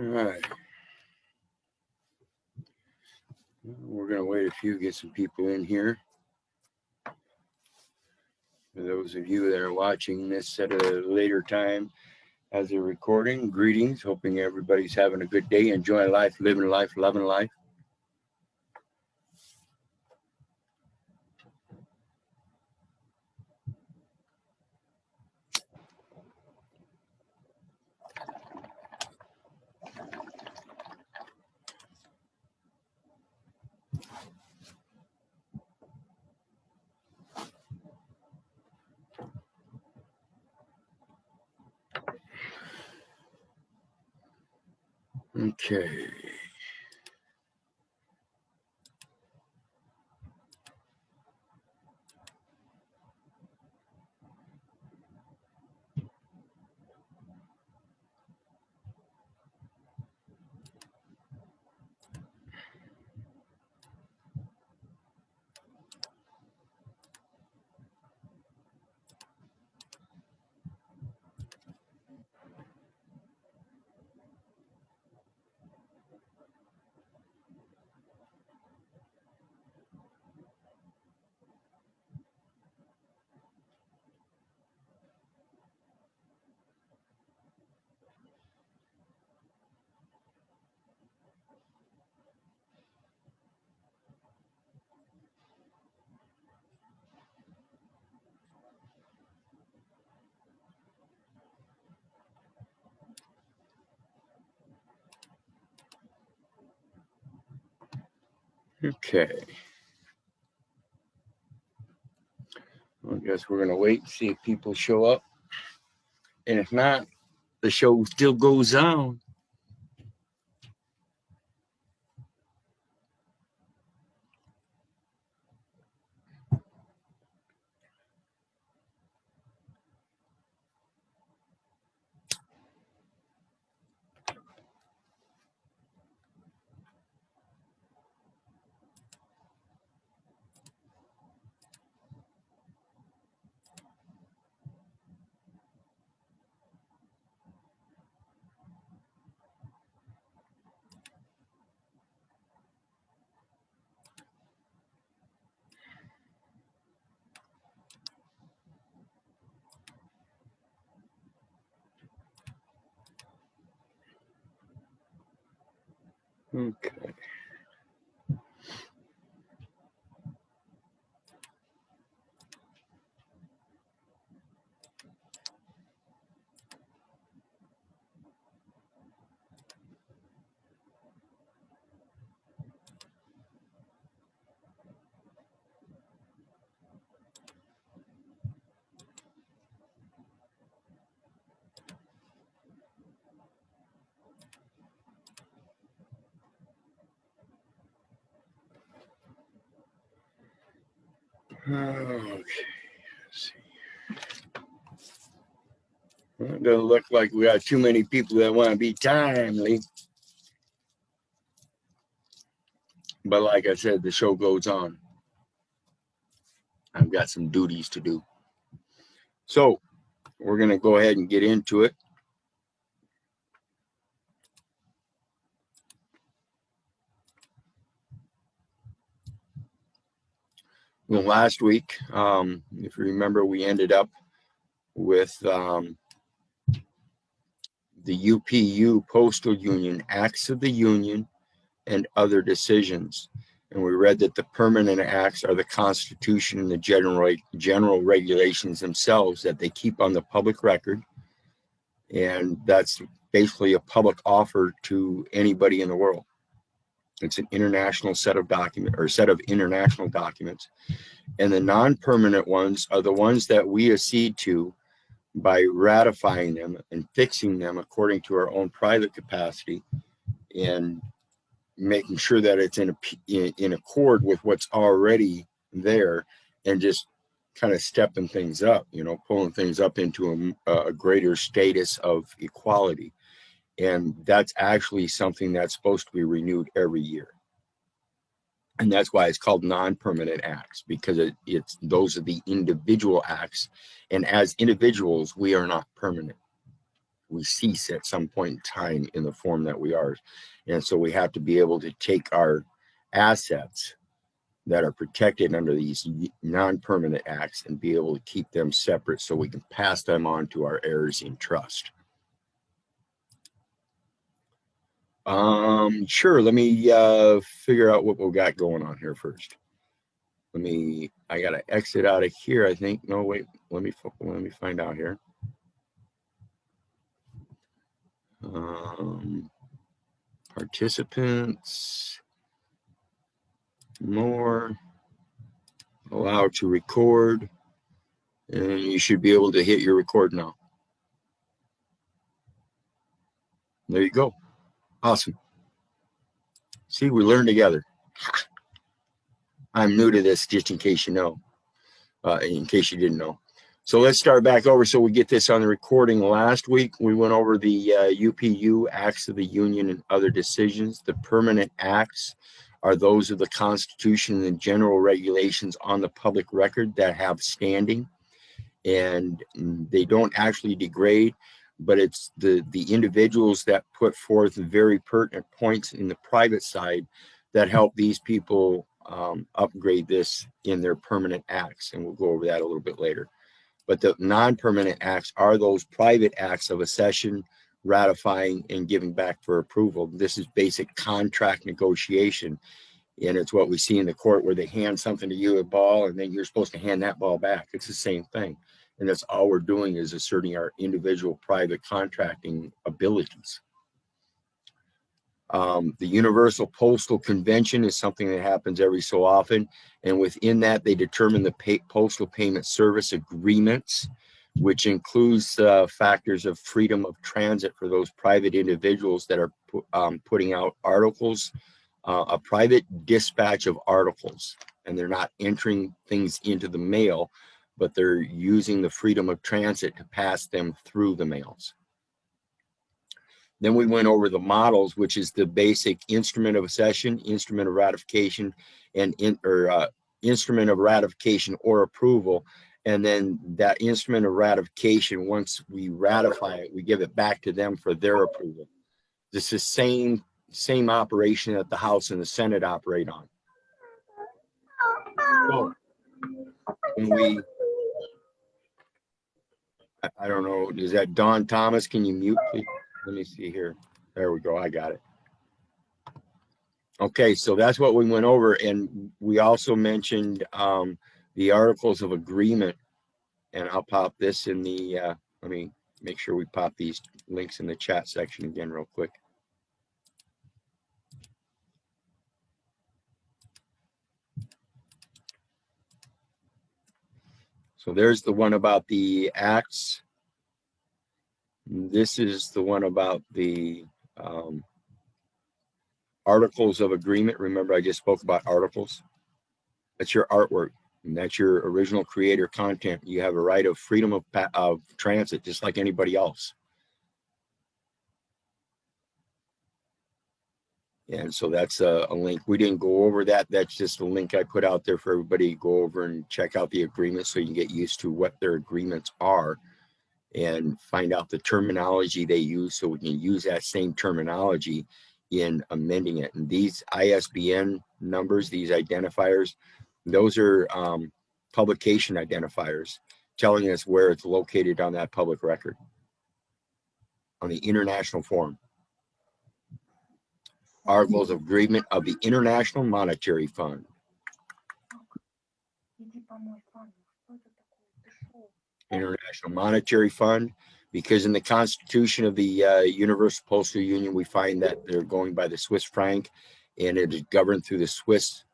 right. We're going to wait a few, get some people in here. For those of you that are watching this at a later time as a recording, greetings. Hoping everybody's having a good day, enjoying life, living life, loving life. Okay. Okay. Well, I guess we're going to wait and see if people show up. And if not, the show still goes on. Okay. Okay. Let's see. Well, it doesn't look like we got too many people that want to be timely. But like I said, the show goes on. I've got some duties to do. So we're going to go ahead and get into it. Well, last week, if you remember, we ended up with the UPU Postal Union, Acts of the Union, and other decisions. And we read that the permanent acts are the Constitution and the general regulations themselves that they keep on the public record. And that's basically a public offer to anybody in the world. It's an international set of documents or set of international documents. And the non-permanent ones are the ones that we accede to by ratifying them and fixing them according to our own private capacity and making sure that it's in accord with what's already there and just kind of stepping things up, pulling things up into a greater status of equality. And that's actually something that's supposed to be renewed every year. And that's why it's called non-permanent acts, because those are the individual acts. And as individuals, we are not permanent. we cease at some point in time in the form that we are. And so we have to be able to take our assets that are protected under these non-permanent acts and be able to keep them separate so we can pass them on to our heirs in trust. Sure. Let me figure out what we got going on here first. I gotta exit out of here, I think. No, wait, let me find out here. Participants, more, allow to record, and you should be able to hit your record now. There you go. Awesome. See, we learn together. I'm new to this, just in case you know, in case you didn't know. So let's start back over so we get this on the recording. Last week, we went over the UPU, Acts of the Union, and other decisions. The permanent acts are those of the Constitution and general regulations on the public record that have standing, and they don't actually degrade, but it's the individuals that put forth very pertinent points in the private side that help these people upgrade this in their permanent acts, and we'll go over that a little bit later. But the non-permanent acts are those private acts of accession, ratifying, and giving back for approval. This is basic contract negotiation, and it's what we see in the court where they hand something to you, a ball, and then you're supposed to hand that ball back. It's the same thing, and that's all we're doing is asserting our individual private contracting abilities. The Universal Postal Convention is something that happens every so often, and within that they determine the postal payment service agreements, which includes factors of freedom of transit for those private individuals that are putting out articles, a private dispatch of articles, and they're not entering things into the mail, but they're using the freedom of transit to pass them through the mails. Then we went over the models, which is the basic instrument of accession, instrument of ratification, and instrument of ratification or approval. And then that instrument of ratification, once we ratify it, we give it back to them for their approval. This is the same operation that the House and the Senate operate on. So when I don't know, is that Don Thomas? Can you mute, please? Let me see here. There we go. I got it. Okay, so that's what we went over, and we also mentioned the articles of agreement, and I'll pop this in the, let me make sure we pop these links in the chat section again real quick. So there's the one about the acts. This is the one about the articles of agreement. Remember, I just spoke about articles. That's your artwork, and that's your original creator content. You have a right of freedom of transit, just like anybody else. And so that's a link. We didn't go over that. That's just a link I put out there for everybody to go over and check out the agreement so you can get used to what their agreements are and find out the terminology they use so we can use that same terminology in amending it. And these ISBN numbers, these identifiers, those are publication identifiers telling us where it's located on that public record, on the international form. Articles of agreement of the International Monetary Fund. International Monetary Fund, because in the Constitution of the Universal Postal Union, we find that they're going by the Swiss franc, and it is governed through the Swiss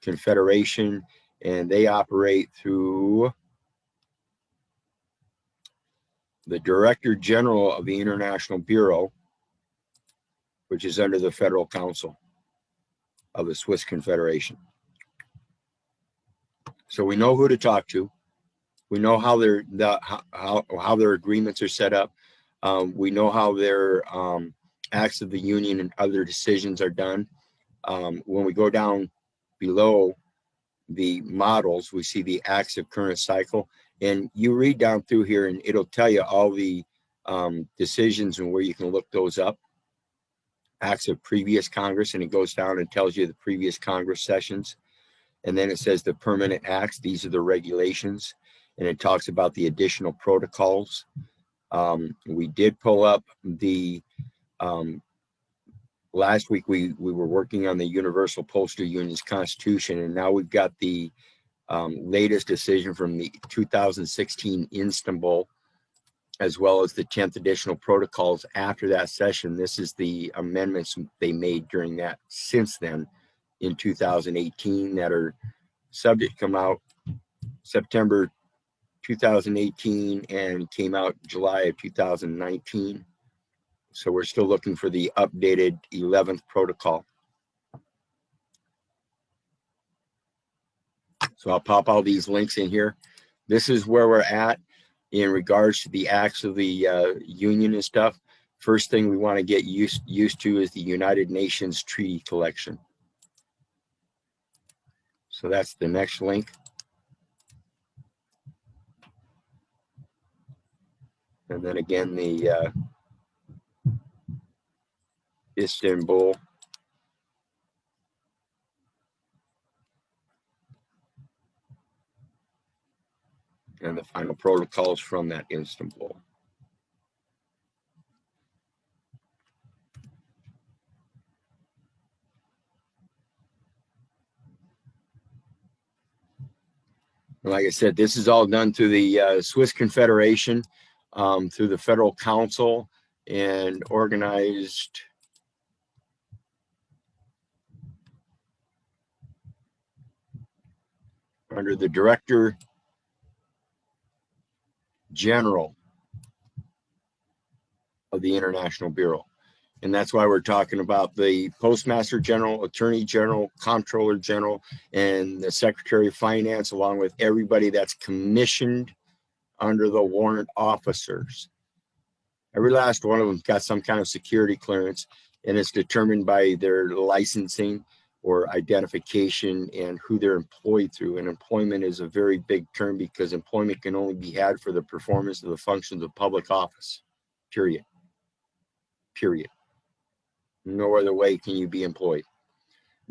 Confederation, and they operate through the Director General of the International Bureau, which is under the Federal Council of the Swiss Confederation. So we know who to talk to. We know how their agreements are set up. We know how their acts of the union and other decisions are done. When we go down below the models, we see the acts of current cycle. And you read down through here and it'll tell you all the decisions and where you can look those up. Acts of previous Congress, and it goes down and tells you the previous Congress sessions. And then it says the permanent acts, these are the regulations, and it talks about the additional protocols. We did pull up the, last week we were working on the Universal Postal Union's Constitution, and now we've got the latest decision from the 2016 Istanbul, as well as the 10th additional protocols after that session. This is the amendments they made during that since then in 2018 that are subject to come out September 2018 and came out July of 2019. So we're still looking for the updated 11th protocol. So I'll pop all these links in here. This is where we're at in regards to the acts of the union and stuff. First thing we want to get used to is the United Nations Treaty Collection. So that's the next link. And then again, the Istanbul. And the final protocols from that Istanbul. Like I said, this is all done through the Swiss Confederation, through the Federal Council, and organized under the Director General of the International Bureau. And that's why we're talking about the Postmaster General, Attorney General, Comptroller General, and the Secretary of Finance, along with everybody that's commissioned under the warrant officers. Every last one of them got some kind of security clearance, and it's determined by their licensing or identification and who they're employed through. And employment is a very big term because employment can only be had for the performance of the functions of public office, period. Period. No other way can you be employed.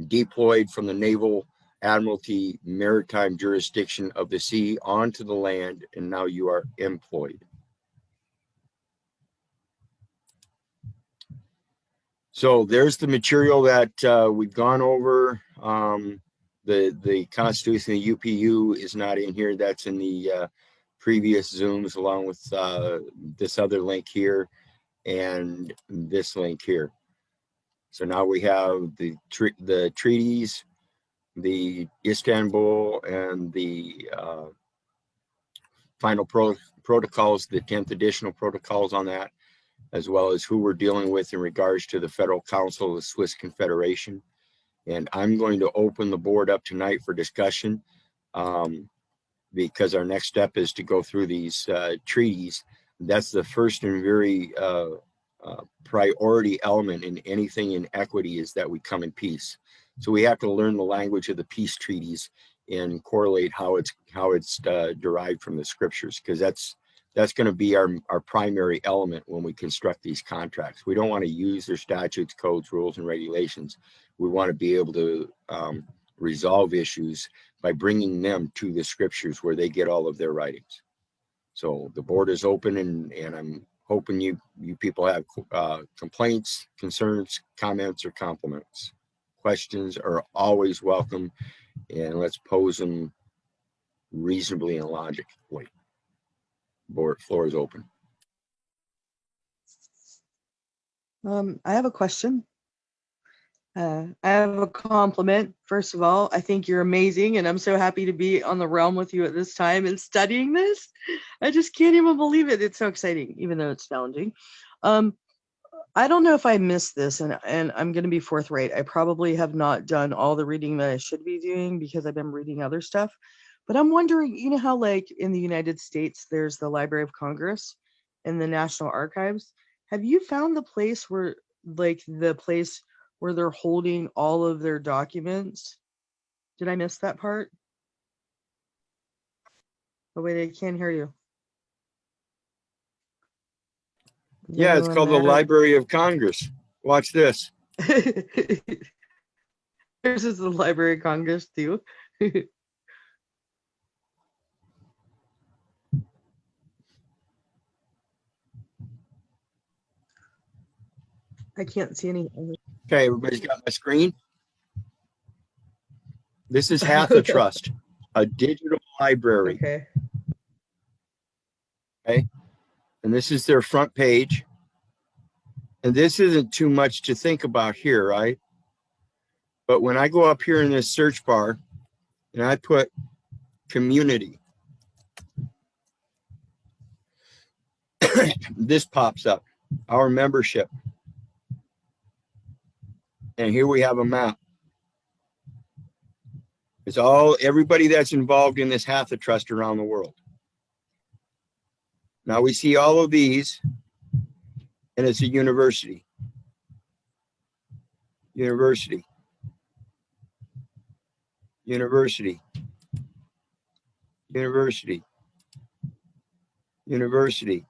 Deployed from the Naval Admiralty maritime jurisdiction of the sea onto the land, and now you are employed. So there's the material that we've gone over. The Constitution, the UPU is not in here. That's in the previous Zooms, along with this other link here and this link here. So now we have the treaties, the Istanbul, and the final protocols, the 10th additional protocols on that, as well as who we're dealing with in regards to the Federal Council of the Swiss Confederation. And I'm going to open the board up tonight for discussion because our next step is to go through these treaties. That's the first and very priority element in anything in equity, is that we come in peace. So we have to learn the language of the peace treaties and correlate how it's derived from the scriptures, because that's going to be our primary element when we construct these contracts. We don't want to use their statutes, codes, rules, and regulations. We want to be able to resolve issues by bringing them to the scriptures where they get all of their writings. So the board is open, and I'm hoping you people have complaints, concerns, comments, or compliments. Questions are always welcome, and let's pose them reasonably and logically. Board floor is open. I have a question. I have a compliment. First of all, I think you're amazing, and I'm so happy to be on the realm with you at this time and studying this. I just can't even believe it. It's so exciting, even though it's challenging. I don't know if I missed this, and I'm going to be forthright. I probably have not done all the reading that I should be doing because I've been reading other stuff. But I'm wondering, you know how like in the United States, there's the Library of Congress and the National Archives. Have you found the place where they're holding all of their documents? Did I miss that part? Oh, wait, I can't hear you. Yeah, it's No called the matter. Library of Congress. Watch this. Yours is the Library of Congress too. I can't see any. Okay, everybody's got my screen. This is Half a Trust, a digital library. Okay. Okay. And this is their front page. And this isn't too much to think about here, right? But when I go up here in this search bar and I put community, this pops up, our membership. And here we have a map. It's all everybody that's involved in this Half a Trust around the world. Now we see all of these, and it's a university. University. University. University. University.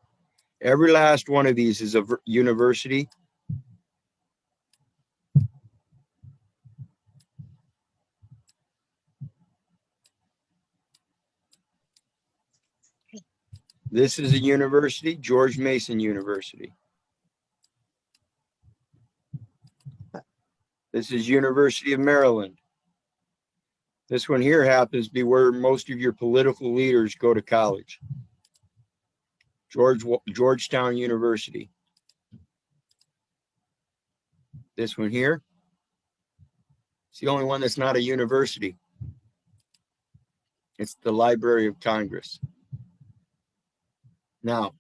Every last one of these is a university. This is a university, George Mason University. This is University of Maryland. This one here happens to be where most of your political leaders go to college. Georgetown University. This one here, it's the only one that's not a university. It's the Library of Congress. Now,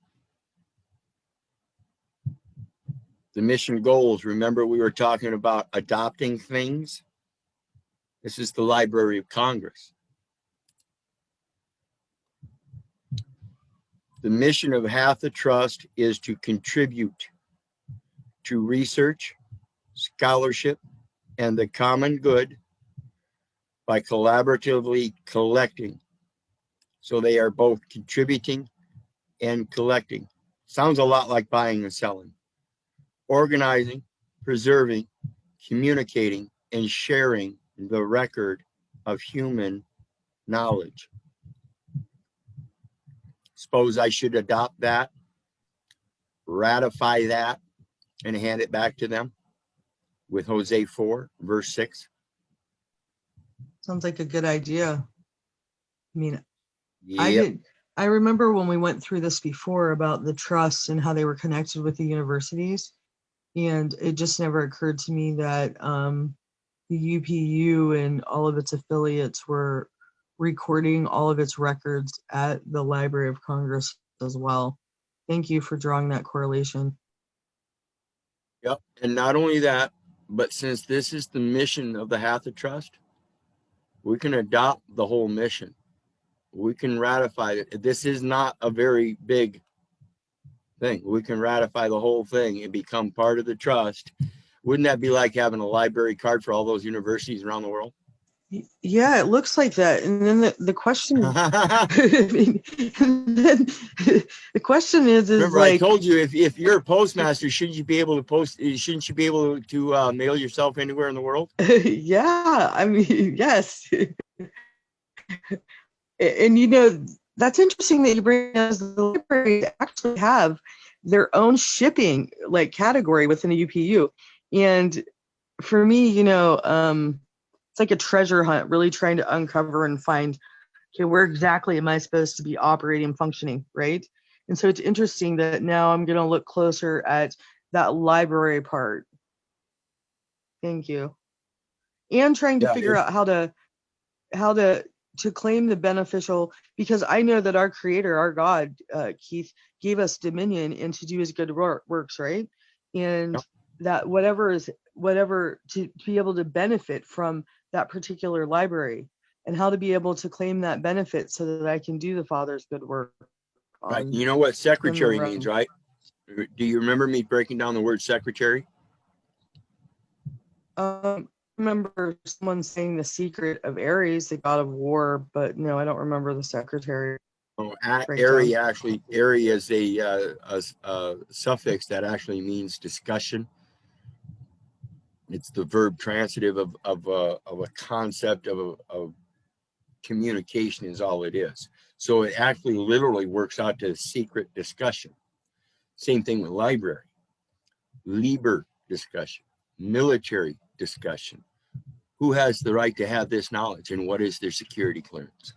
the mission goals, remember we were talking about adopting things? This is the Library of Congress. The mission of Half the Trust is to contribute to research, scholarship, and the common good by collaboratively collecting. So they are both contributing and collecting. Sounds a lot like buying and selling. Organizing, preserving, communicating, and sharing the record of human knowledge. Suppose I should adopt that, ratify that, and hand it back to them with Hosea 4, verse 6. Sounds like a good idea. I mean, Yep. I remember when we went through this before about the trusts and how they were connected with the universities. And it just never occurred to me that the UPU and all of its affiliates were recording all of its records at the Library of Congress as well. Thank you for drawing that correlation. Yep. And not only that, but since this is the mission of the Hatha Trust, we can adopt the whole mission. We can ratify it. This is not a very big thing. We can ratify the whole thing and become part of the trust. Wouldn't that be like having a library card for all those universities around the world? Yeah, it looks like that. And then the question, I mean, then the question is Remember, like, I told you if you're a postmaster, shouldn't you be able to post? Shouldn't you be able to mail yourself anywhere in the world? yeah, I mean, yes. And you know, that's interesting that you bring as the libraries actually have their own shipping like category within the UPU. And for me, you know, it's like a treasure hunt, really trying to uncover and find, okay, where exactly am I supposed to be operating and functioning, right? And so it's interesting that now I'm going to look closer at that library part. Thank you. And trying to Yeah. figure out how to claim the beneficial, because I know that our creator, our God, Keith, gave us dominion and to do his good works, right? And that whatever to be able to benefit from that particular library, and how to be able to claim that benefit so that I can do the Father's good work. Right. You know what secretary means, realm. right? Do you remember me breaking down the word secretary? I remember someone saying the secret of Aries, the god of war, but no, I don't remember the secretary. Oh, breakdown. airy is a suffix that actually means discussion. It's the verb transitive of a concept of communication is all it is. So it actually literally works out to secret discussion. Same thing with library, Liber discussion, military discussion. Who has the right to have this knowledge and what is their security clearance?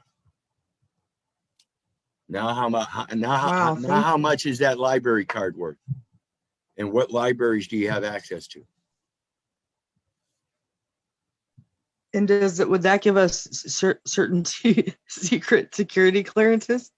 Now Wow, now thank how you. much is that library card worth? And what libraries do you have access to? And would that give us certain secret security clearances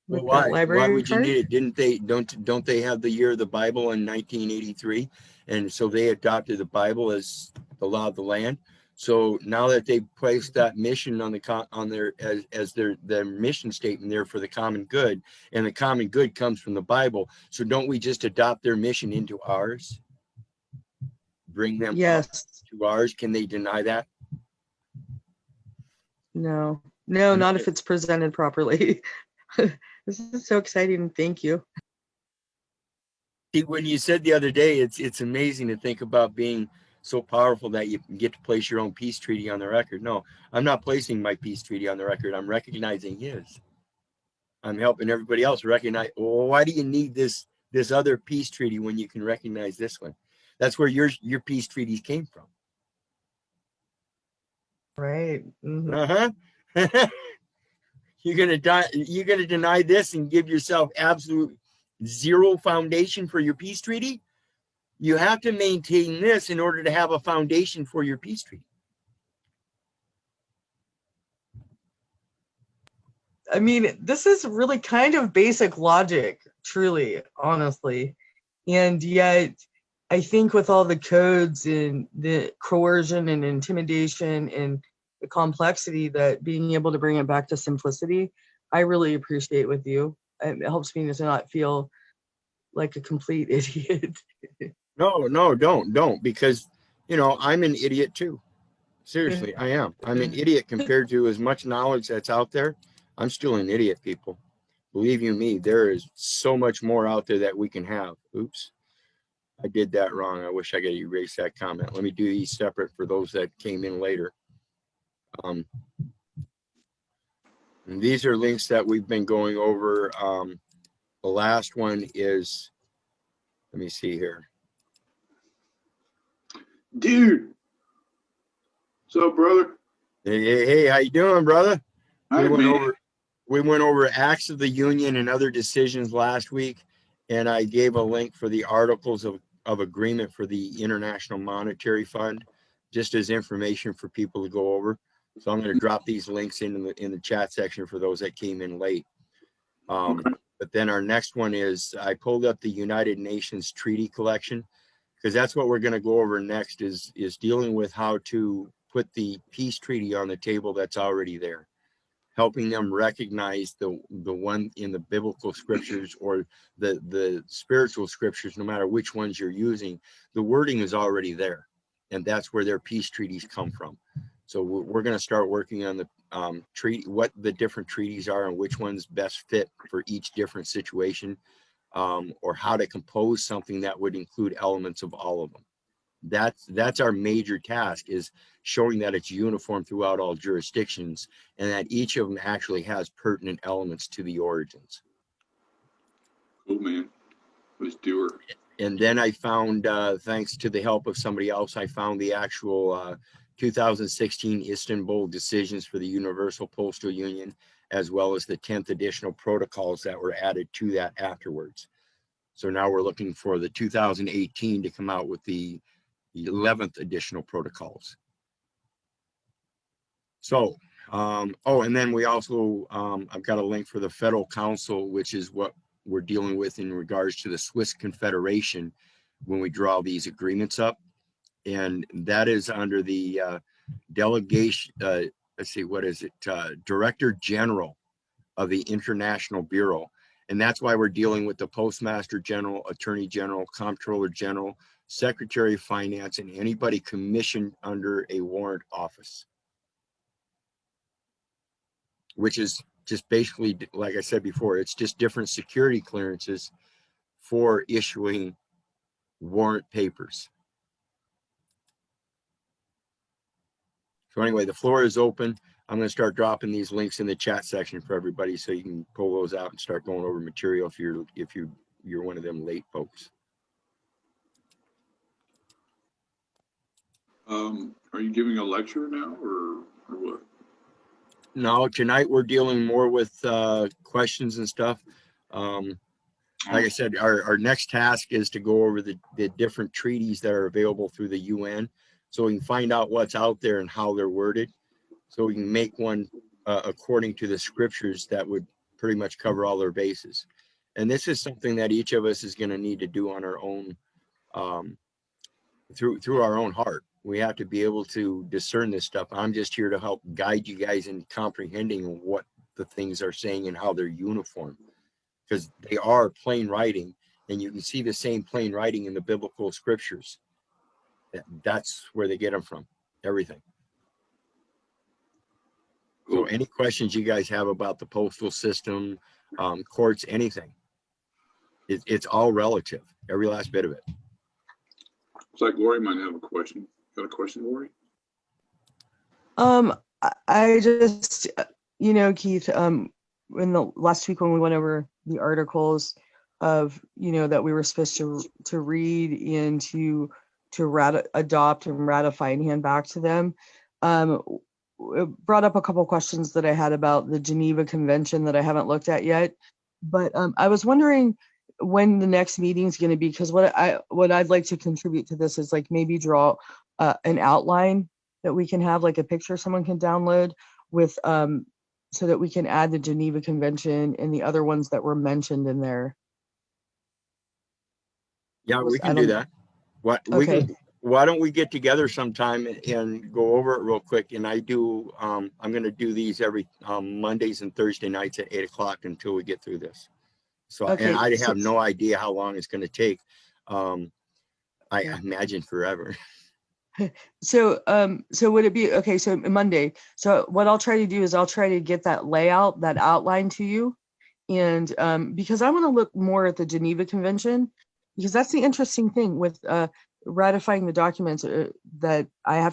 Well, with that why library would you card? need it? Didn't they don't they have the year of the Bible in 1983? And so they adopted the Bible as the law of the land. So now that they've placed that mission on their as their mission statement there for the common good, and the common good comes from the Bible. So don't we just adopt their mission into ours? Bring them up Yes. to ours? Can they deny that? No. No, No. not if it's presented properly. This is so exciting. Thank you. When you said the other day, it's amazing to think about being so powerful that you get to place your own peace treaty on the record. No, I'm not placing my peace treaty on the record. I'm recognizing his. I'm helping everybody else recognize. Well, why do you need this other peace treaty when you can recognize this one? That's where your peace treaties came from. Right. Mhm. Uh-huh. You're gonna deny this and give yourself absolute zero foundation for your peace treaty? You have to maintain this in order to have a foundation for your peace treaty. I mean, this is really kind of basic logic, truly, honestly. And yet, I think with all the codes and the coercion and intimidation and the complexity, that being able to bring it back to simplicity, I really appreciate with you. It helps me to not feel like a complete idiot. No, don't, because I'm an idiot too. Seriously, I am. I'm an idiot compared to as much knowledge that's out there. I'm still an idiot, people. Believe you me, there is so much more out there that we can have. Oops, I did that wrong. I wish I could erase that comment. Let me do these separate for those that came in later. Um, and these are links that we've been going over. The last one is, let me see here. Dude, what's up, brother? Hey, how you doing, brother? All right, man. We went over acts of the union and other decisions last week, and I gave a link for the articles of agreement for the International Monetary Fund, just as information for people to go over. So I'm going to drop these links in the chat section for those that came in late. Okay. But then our next one is, I pulled up the United Nations Treaty Collection, because that's what we're going to go over next is dealing with how to put the peace treaty on the table that's already there, helping them recognize the one in the biblical scriptures or the spiritual scriptures, no matter which ones you're using, the wording is already there, and that's where their peace treaties come from. So we're going to start working on the treaty, what the different treaties are and which ones best fit for each different situation, or how to compose something that would include elements of all of them. That's our major task, is showing that it's uniform throughout all jurisdictions and that each of them actually has pertinent elements to the origins. Cool, man. Let's do her. And then I found, thanks to the help of somebody else, I found the actual 2016 Istanbul decisions for the Universal Postal Union, as well as the 10th additional protocols that were added to that afterwards. So now we're looking for the 2018 to come out with the 11th additional protocols. So, and then we also, I've got a link for the Federal Council, which is what we're dealing with in regards to the Swiss Confederation when we draw these agreements up. And that is under the delegation, let's see, what is it? Director General of the International Bureau. And that's why we're dealing with the Postmaster General, Attorney General, Comptroller General, Secretary of Finance, and anybody commissioned under a warrant office. which is just basically, like I said before, it's just different security clearances for issuing warrant papers. So anyway, the floor is open. I'm going to start dropping these links in the chat section for everybody, so you can pull those out and start going over material if you're one of them late folks. Are you giving a lecture now, or what? No, tonight we're dealing more with questions and stuff. Like I said, our next task is to go over the different treaties that are available through the UN, so we can find out what's out there and how they're worded, so we can make one according to the scriptures that would pretty much cover all their bases. And this is something that each of us is going to need to do on our own, through our own heart. We have to be able to discern this stuff. I'm just here to help guide you guys in comprehending what the things are saying and how they're uniform, because they are plain writing, and you can see the same plain writing in the biblical scriptures. That's where they get them from, everything. So any questions you guys have about the postal system, courts, anything, it's all relative, every last bit of it. Looks like Lori might have a question. Got a question, Lori? I just, Keith, in the last week when we went over the articles of, that we were supposed to read and to adopt and ratify and hand back to them, it brought up a couple questions that I had about the Geneva Convention that I haven't looked at yet. But I was wondering when the next meeting is going to be, because what I'd like to contribute to this is like maybe draw an outline that we can have, like a picture someone can download with, so that we can add the Geneva Convention and the other ones that were mentioned in there. Yeah, we can do that. Why don't we get together sometime and go over it real quick? And I'm going to do these every Mondays and Thursday nights at 8 o'clock until we get through this. So, Okay, and I have no idea how long it's going to take. I imagine forever. So would it be okay? So Monday. So what I'll try to do is I'll try to get that layout, that outline to you, and because I want to look more at the Geneva Convention, because that's the interesting thing with ratifying the documents that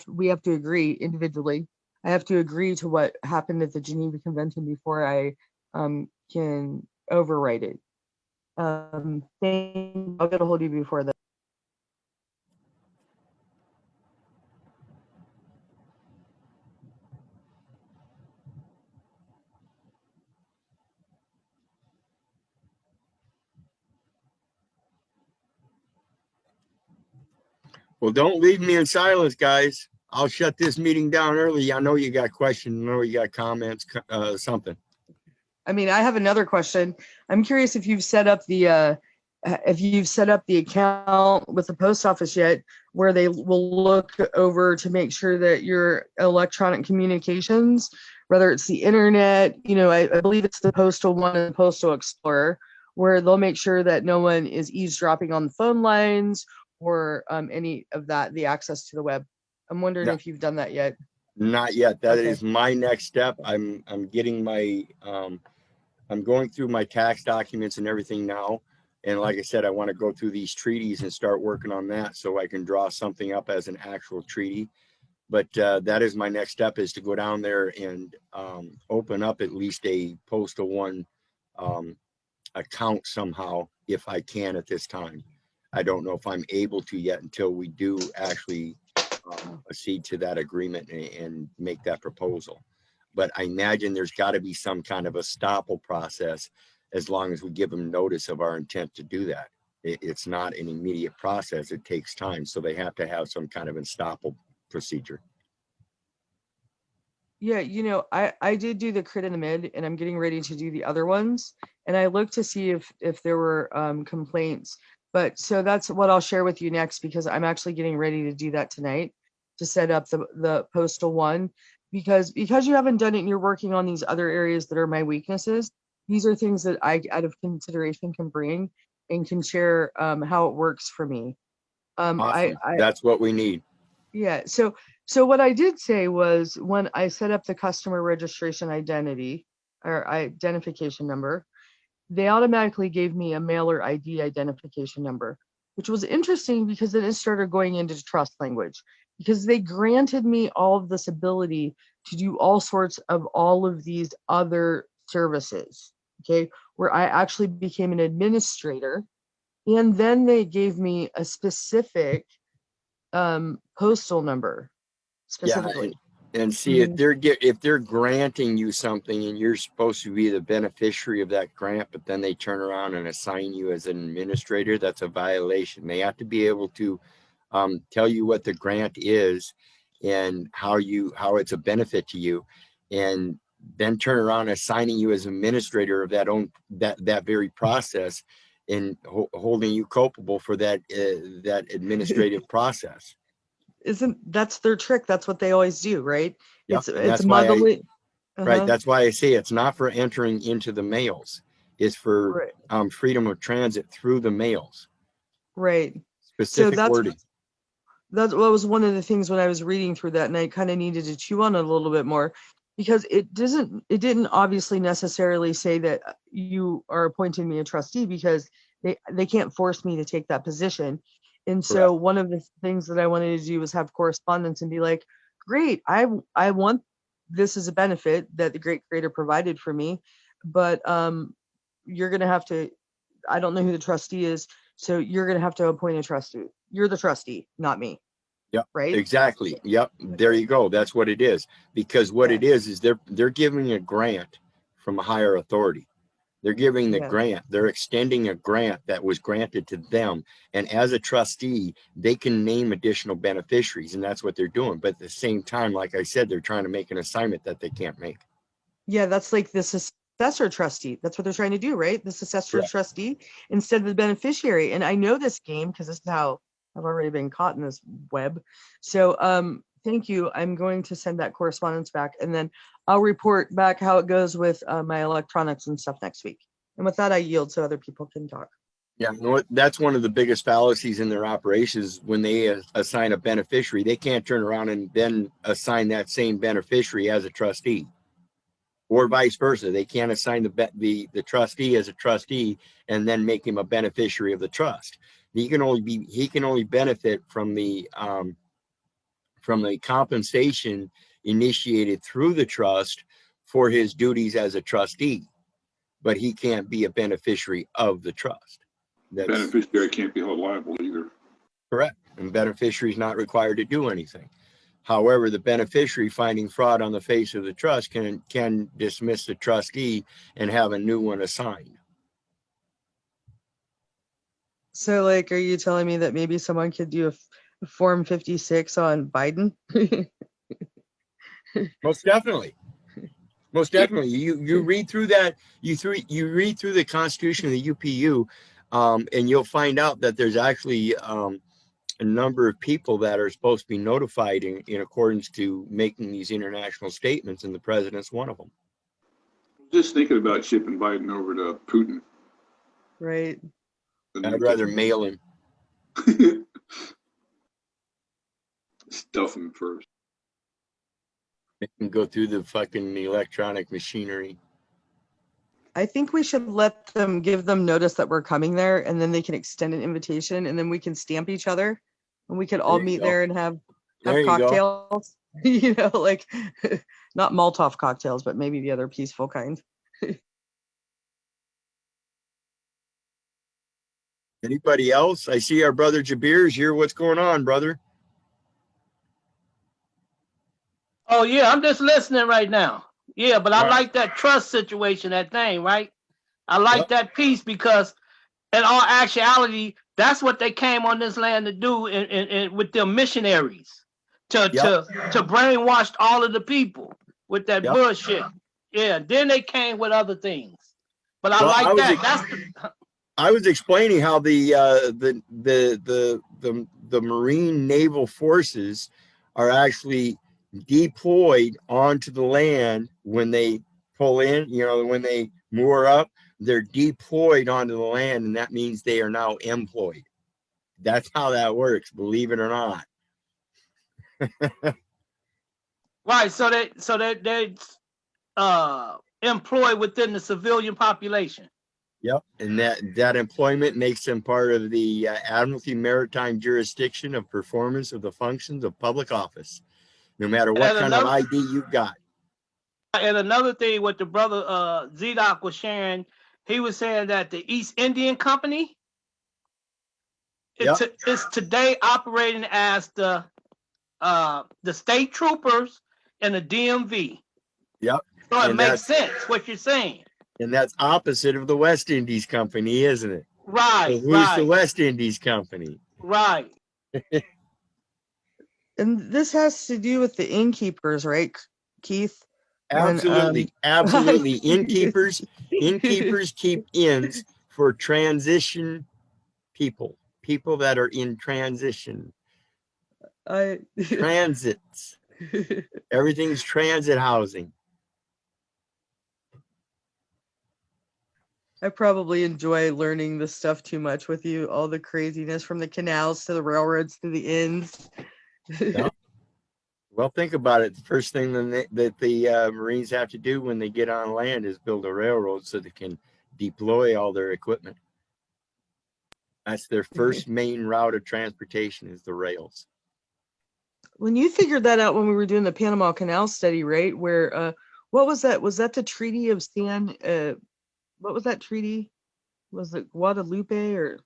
we have to agree individually. I have to agree to what happened at the Geneva Convention before I can overwrite it. I'll get a hold of you before that. Well, don't leave me in silence, guys. I'll shut this meeting down early. I know you got questions. I know you got comments, something. I mean, I have another question. I'm curious if you've set up the account with the post office yet, where they will look over to make sure that your electronic communications, whether it's the internet, I believe it's the Postal One and Postal Explorer, where they'll make sure that no one is eavesdropping on the phone lines or any of that, the access to the web. I'm wondering if you've done that yet. Not yet. That is my next step. I'm getting my I'm going through my tax documents and everything now. And like I said, I want to go through these treaties and start working on that so I can draw something up as an actual treaty. But that is my next step, is to go down there and open up at least a Postal One account somehow, if I can at this time. I don't know if I'm able to yet until we do actually accede to that agreement and make that proposal. But I imagine there's got to be some kind of estoppel process as long as we give them notice of our intent to do that. It's not an immediate process. It takes time. So they have to have some kind of estoppel procedure. Yeah, I did do the crit and the mid, and I'm getting ready to do the other ones. And I looked to see if there were complaints. But so that's what I'll share with you next, because I'm actually getting ready to do that tonight, to set up the Postal One. Because you haven't done it and you're working on these other areas that are my weaknesses, these are things that I, out of consideration, can bring and can share how it works for me. Awesome. That's what we need. Yeah. So what I did say was, when I set up the customer registration identity, or identification number, they automatically gave me a mailer ID identification number, which was interesting because then it started going into trust language because they granted me all of this ability to do all sorts of all of these other services, okay, where I actually became an administrator. And then they gave me a specific postal number Yeah, specifically. and see if Mhm. if they're granting you something and you're supposed to be the beneficiary of that grant, but then they turn around and assign you as an administrator, that's a violation. They have to be able to tell you what the grant is and how it's a benefit to you, and then turn around assigning you as administrator of that very process and holding you culpable for that administrative process. Isn't that's their trick? That's what they always do, right? Yep, and It's muddling. right, Uh-huh. that's why I say it's not for entering into the mails. It's for Right. freedom of transit through the mails. Right. So Specific wording. that's what was one of the things when I was reading through that, and I kind of needed to chew on it a little bit more because it didn't obviously necessarily say that you are appointing me a trustee because they can't force me to take that position. And so Correct. one of the things that I wanted to do was have correspondence and be like, great, I want this as a benefit that the great creator provided for me, but you're gonna have to, I don't know who the trustee is, so you're gonna have to appoint a trustee. You're the trustee, not me, Yep, right? exactly. Yep, there you go. That's what it is. Because what Yeah, it is they're giving a grant from a higher authority. They're giving the yeah, grant. They're extending a grant that was granted to them. And as a trustee, they can name additional beneficiaries, and that's what they're doing. But at the same time, like I said, they're trying to make an assignment that they can't make. yeah. That's like the successor trustee. That's what they're trying to do, right? The successor Correct. trustee instead of the beneficiary. And I know this game because this is how I've already been caught in this web. So, thank you. I'm going to send that correspondence back, and then I'll report back how it goes with my electronics and stuff next week. And with that, I yield so other people can talk. Yeah, you know what? That's one of the biggest fallacies in their operations. When they assign a beneficiary, they can't turn around and then assign that same beneficiary as a trustee, or vice versa. They can't assign the trustee as a trustee and then make him a beneficiary of the trust. He can only benefit from the compensation initiated through the trust for his duties as a trustee, but he can't be a beneficiary of the trust. That's Beneficiary can't be held liable either. correct. And beneficiary is not required to do anything. However, the beneficiary finding fraud on the face of the trust can dismiss the trustee and have a new one assigned. So, like, are you telling me that maybe someone could do a Form 56 on Biden? Most definitely. Most definitely. You read through that, you read through the Constitution of the UPU, and you'll find out that there's actually a number of people that are supposed to be notified in accordance to making these international statements, and the president's one of them. Just thinking about shipping Biden over to Putin. Right. I'd rather mail him. Stuff him first. And go through the fucking electronic machinery. I think we should give them notice that we're coming there, and then they can extend an invitation, and then we can stamp each other, and we could all There you meet go. there and There have you go. cocktails. Like not Molotov cocktails, but maybe the other peaceful kind. Anybody else? I see our brother Jabir's here. What's going on, brother? Oh yeah, I'm just listening right now. Yeah, but I All right. like that trust situation, that thing, right? I like Yep. that piece because in all actuality, that's what they came on this land to do with their missionaries to Yep. brainwash all of the people with that Yep. bullshit. Yeah, then they came with other things. But I Well, like that. I was explaining how the Marine Naval Forces are actually deployed onto the land when they pull in. You know, when they moor up, they're deployed onto the land, and that means they are now employed. That's how that works, believe it or not. Right, so they employed within the civilian population. Yep, and that employment makes them part of the Admiralty Maritime Jurisdiction of performance of the functions of public office, no matter what And kind of another- ID you've got. And another thing, what the brother Zedok was sharing, he was saying that the East Indian Company is today operating as the state troopers and the DMV. Yep. So it And makes sense what you're saying. And that's opposite of the West Indies Company, isn't it? Right, So who's the right, West Indies Company? right. And this has to do with the innkeepers, right, Keith? Absolutely, absolutely. Innkeepers keep inns for transition people that are in transition. Transits. Everything's transit housing. I probably enjoy learning this stuff too much with you, all the craziness from the canals to the railroads to the inns. Yeah. Well, think about it. The first thing that the Marines have to do when they get on land is build a railroad so they can deploy all their equipment. That's their first main route of transportation is the rails. When you figured that out when we were doing the Panama Canal study, right? Where what was that? Was that the Treaty of San what was that treaty? Was it Guadalupe or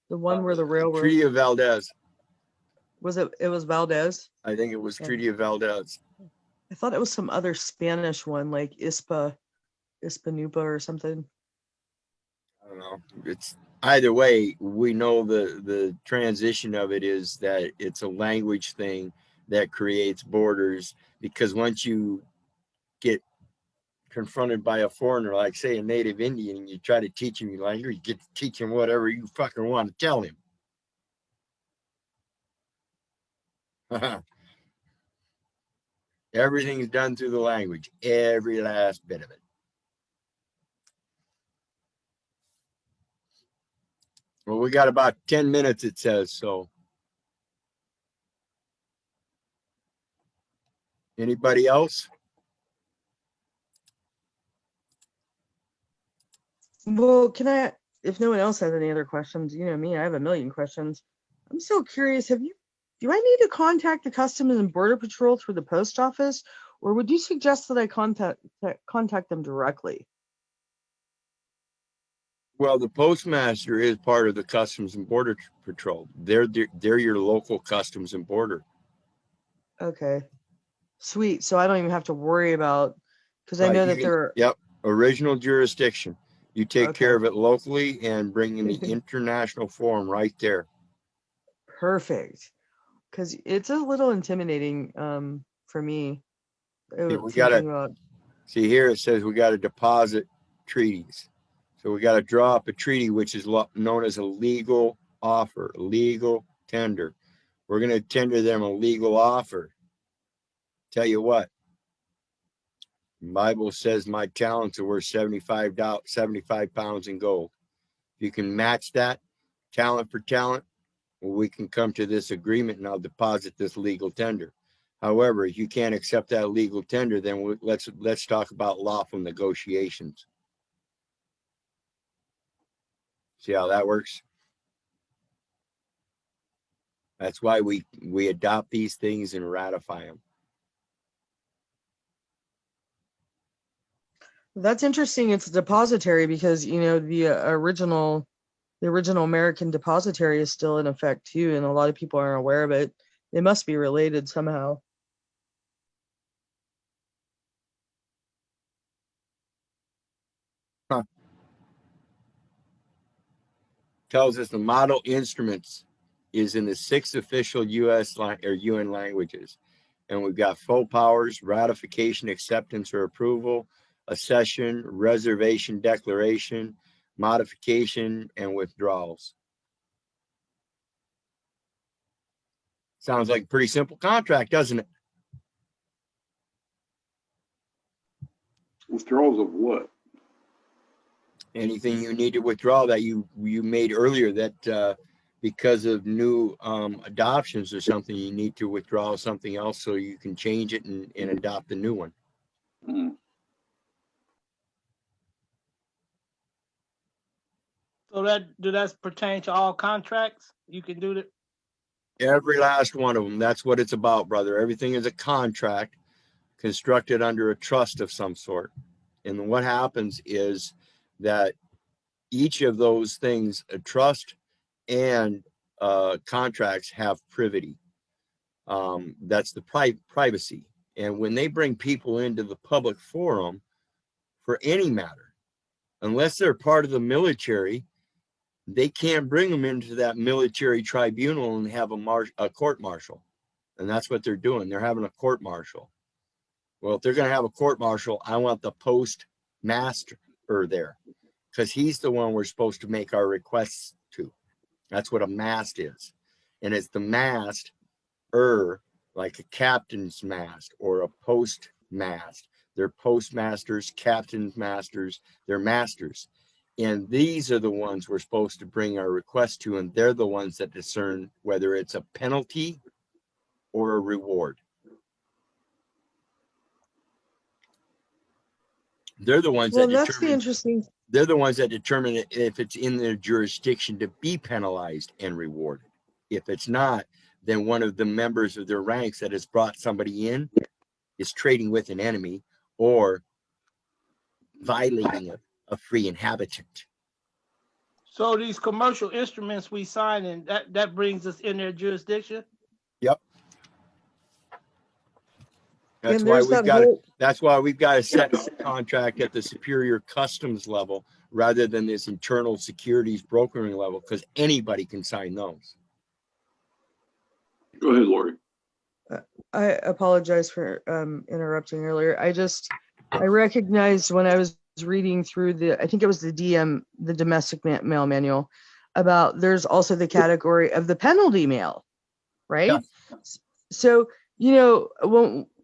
the one where the railroad Treaty of Valdez. was it was Valdez? I think it was Yeah. Treaty of Valdez. I thought it was some other Spanish one like Hispanupa or something. I don't know. It's either way, we know the transition of it is that it's a language thing that creates borders, because once you get confronted by a foreigner, like say a native Indian, and you try to teach him your language, you get to teach him whatever you fucking want to tell him. Everything's done through the language, every last bit of it. Well, we got about 10 minutes, it says, so. Anybody else? Well, can I, if no one else has any other questions, you know me, I have a million questions. I'm so curious, do I need to contact the Customs and Border Patrol through the post office, or would you suggest that I contact them directly? Well, the postmaster is part of the Customs and Border Patrol. They're your local Customs and Border. Okay, sweet. So I don't even have to worry about, because I know that they're, Yep, original jurisdiction. You take care of it locally and bring in the international form right there. perfect. Because it's a little intimidating for me. Okay, we gotta see here. It says we got to deposit treaties. So we got to draw up a treaty, which is known as a legal offer, legal tender. We're going to tender them a legal offer. Tell you what, the Bible says my talents are worth 75 pounds in gold. If you can match that talent for talent, well, we can come to this agreement and I'll deposit this legal tender. However, if you can't accept that legal tender, then let's talk about lawful negotiations. See how that works? That's why we adopt these things and ratify them. That's interesting. It's a depository because, you know, the original American depository is still in effect too, and a lot of people aren't aware of it. They must be related somehow. Huh. Tells us the model instruments is in the 6 official U.S. or UN languages. And we've got full powers, ratification, acceptance or approval, accession, reservation, declaration, modification, and withdrawals. Sounds like a pretty simple contract, doesn't it? Withdrawals of what? Anything you need to withdraw that you made earlier that because of new adoptions or something, you need to withdraw something else so you can change it and adopt a new one. Mm. So do that pertain to all contracts? You can do that. Every last one of them. That's what it's about, brother. Everything is a contract constructed under a trust of some sort. And what happens is that each of those things, a trust and contracts, have privity. That's the privacy. And when they bring people into the public forum for any matter, unless they're part of the military, they can't bring them into that military tribunal and have a court martial. And that's what they're doing. They're having a court martial. Well, if they're going to have a court martial, I want the postmaster there, because he's the one we're supposed to make our requests to. That's what a mast is. And it's the mast, like a captain's mast or a postmast. They're postmasters, captain's masters, they're masters. And these are the ones we're supposed to bring our request to, and they're the ones that discern whether it's a penalty or a reward. They're the ones Well, that that's the determine. interesting. They're the ones that determine if it's in their jurisdiction to be penalized and rewarded. If it's not, then one of the members of their ranks that has brought somebody in is trading with an enemy or violating a free inhabitant. So these commercial instruments we sign, and that brings us in their jurisdiction. Yep. That's And why there's we've that got. whole, That's why we've got to set up a contract at the superior customs level rather than this internal securities brokering level, because anybody can sign those. Go ahead, Lori. I apologize for interrupting earlier. I recognized when I was reading through I think it was the domestic mail manual, about there's also the category of the penalty mail, right? Yes. So,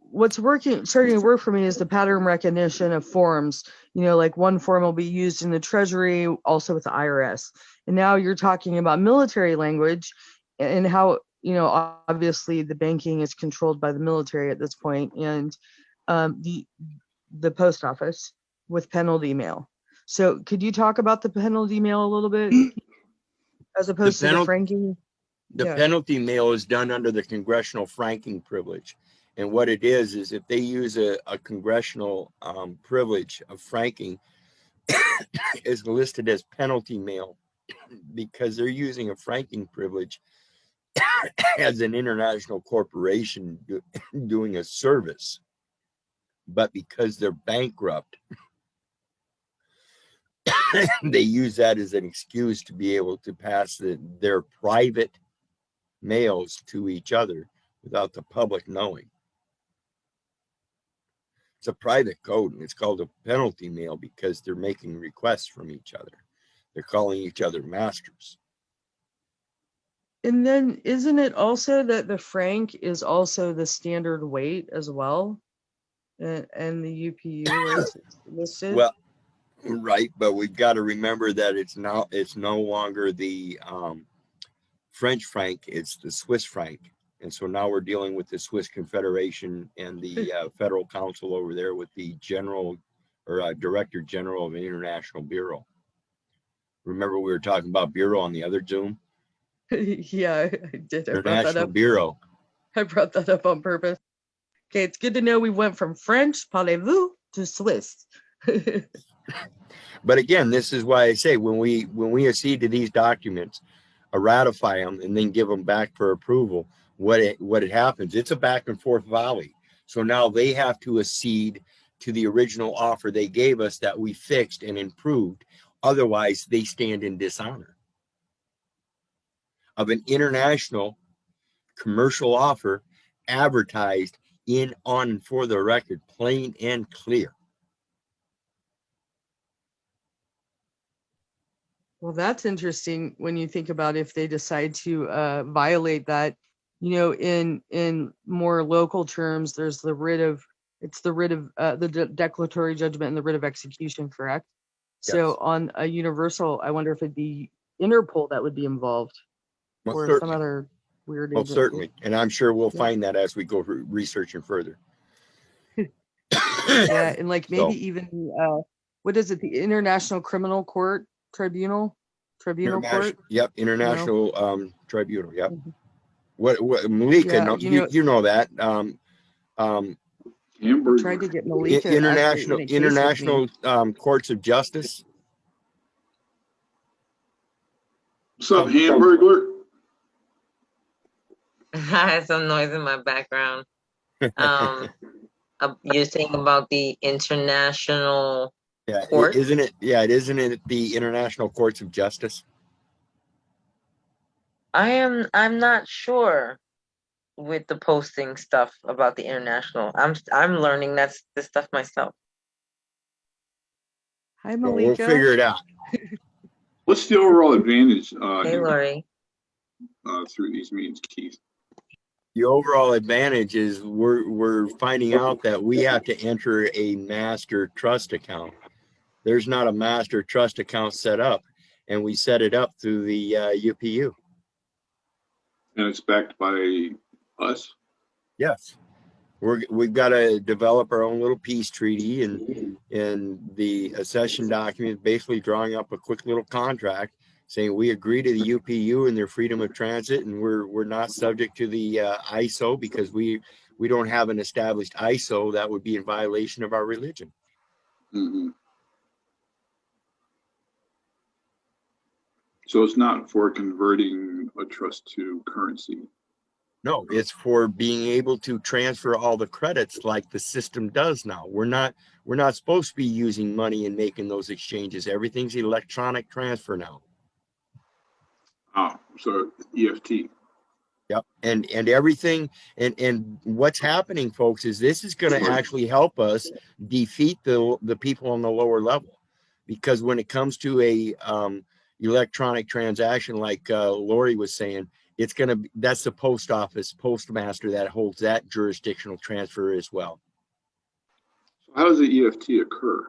what's starting to work for me is the pattern recognition of forms. Like one form will be used in the Treasury, also with the IRS. And now you're talking about military language and how, obviously the banking is controlled by the military at this point, and the post office with penalty mail. So could you talk about the penalty mail a little bit as opposed to the franking? The penalty mail is done under the congressional franking privilege. And what it is if they use a congressional privilege of franking, is listed as penalty mail because they're using a franking privilege as an international corporation doing a service. But because they're bankrupt, they use that as an excuse to be able to pass their private mails to each other without the public knowing. It's a private code, and it's called a penalty mail because they're making requests from each other. They're calling each other masters. And then isn't it also that the franc is also the standard weight as well? And the UPU where it's listed? Well, right, but we've got to remember that it's no longer the French franc, it's the Swiss franc. And so now we're dealing with the Swiss Confederation and the Federal Council over there with the Director General of the International Bureau. Remember we were talking about Bureau on the other Zoom? Yeah, I did. I brought that International up. Bureau. I brought that up on purpose. Okay, it's good to know we went from French, parlez-vous, to Swiss. But again, this is why I say when we accede to these documents, ratify them, and then give them back for approval, what it happens, it's a back and forth volley. So now they have to accede to the original offer they gave us that we fixed and improved. Otherwise, they stand in dishonor of an international commercial offer advertised on and for the record, plain and clear. Well, that's interesting when you think about if they decide to violate that. In more local terms, there's the writ of the declaratory judgment and the writ of execution, correct? Yes. So on a universal, I wonder if it'd be Interpol that would be involved, Well, or certainly. some other weird Well, agency. certainly. And I'm sure we'll Yeah. find that as we go researching further. Yeah, and like maybe So, even what is it? The International Criminal Court Tribunal, tribunal court. Yep, international tribunal. Yep. Mhm. What Malika? Yeah, No, you you know that. I Hamburger. tried to get Malika actually in a case with me. international courts of justice. What's up, Hamburglar? I had some noise in my background. You're saying about the international Yeah, court? isn't it? Yeah, isn't it the international courts of justice? I'm not sure with the posting stuff about the international. I'm learning this stuff myself. Hi, Well, Malika. we'll figure it out. What's the overall advantage Hey, Lori. through these means, Keith? The overall advantage is we're finding out that we have to enter a master trust account. There's not a master trust account set up, and we set it up through the UPU. And it's backed by us? Yes, we've got to develop our own little peace treaty, and the accession document basically drawing up a quick little contract saying we agree to the UPU and their freedom of transit, and we're not subject to the ISO because we don't have an established ISO that would be in violation of our religion. Mm-hmm. So it's not for converting a trust to currency. No, it's for being able to transfer all the credits like the system does now. We're not supposed to be using money and making those exchanges. Everything's electronic transfer now. Oh, so EFT. Yep. And everything and what's happening, folks, is this is going to actually help us defeat the people on the lower level, because when it comes to a electronic transaction, like Lori was saying, that's the post office postmaster that holds that jurisdictional transfer as well. So how does the EFT occur?